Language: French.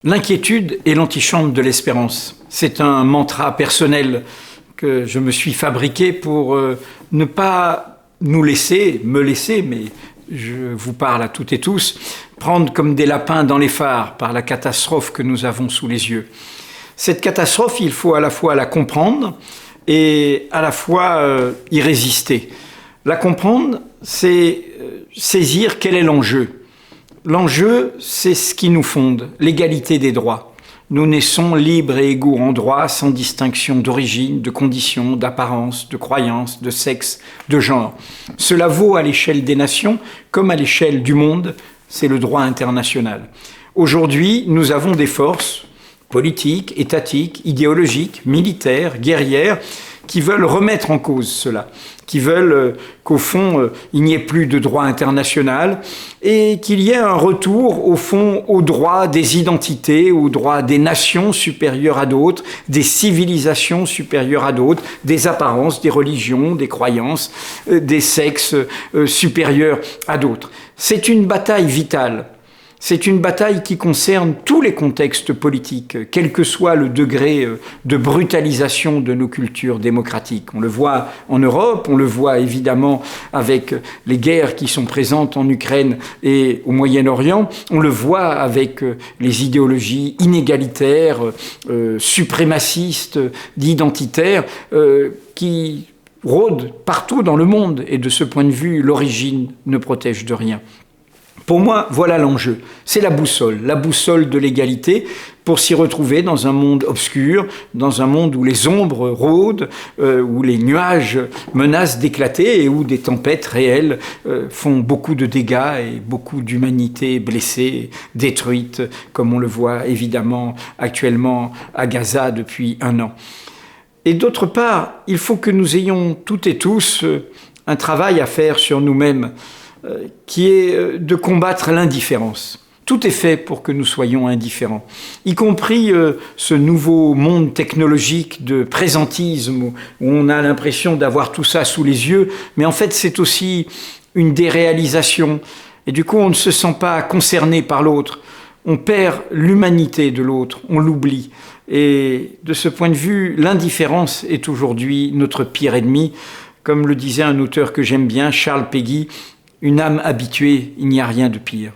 L'inquiétude est l'antichambre de l'espérance. C'est un mantra personnel que je me suis fabriqué pour ne pas me laisser, mais je vous parle à toutes et tous, prendre comme des lapins dans les phares par la catastrophe que nous avons sous les yeux. Cette catastrophe, il faut à la fois la comprendre et à la fois y résister. La comprendre, c'est saisir quel est l'enjeu. L'enjeu, c'est ce qui nous fonde, l'égalité des droits. Nous naissons libres et égaux en droit, sans distinction d'origine, de condition, d'apparence, de croyance, de sexe, de genre. Cela vaut à l'échelle des nations comme à l'échelle du monde, c'est le droit international. Aujourd'hui, nous avons des forces politiques, étatiques, idéologiques, militaires, guerrières, qui veulent remettre en cause cela, qui veulent qu'au fond, il n'y ait plus de droit international et qu'il y ait un retour, au fond, aux droits des identités, aux droits des nations supérieures à d'autres, des civilisations supérieures à d'autres, des apparences, des religions, des croyances, des sexes supérieurs à d'autres. C'est une bataille vitale. C'est une bataille qui concerne tous les contextes politiques, quel que soit le degré de brutalisation de nos cultures démocratiques. On le voit en Europe, on le voit évidemment avec les guerres qui sont présentes en Ukraine et au Moyen-Orient, on le voit avec les idéologies inégalitaires, suprémacistes, d'identitaires, qui rôdent partout dans le monde. Et de ce point de vue, l'origine ne protège de rien. Pour moi, voilà l'enjeu. C'est la boussole de l'égalité pour s'y retrouver dans un monde obscur, dans un monde où les ombres rôdent, où les nuages menacent d'éclater et où des tempêtes réelles font beaucoup de dégâts et beaucoup d'humanité blessée, détruite, comme on le voit évidemment actuellement à Gaza depuis 1 an. Et d'autre part, il faut que nous ayons toutes et tous un travail à faire sur nous-mêmes, qui est de combattre l'indifférence. Tout est fait pour que nous soyons indifférents, y compris ce nouveau monde technologique de présentisme où on a l'impression d'avoir tout ça sous les yeux, mais en fait c'est aussi une déréalisation et du coup on ne se sent pas concerné par l'autre, on perd l'humanité de l'autre, on l'oublie. Et de ce point de vue, l'indifférence est aujourd'hui notre pire ennemi. Comme le disait un auteur que j'aime bien, Charles Péguy, une âme habituée, il n'y a rien de pire.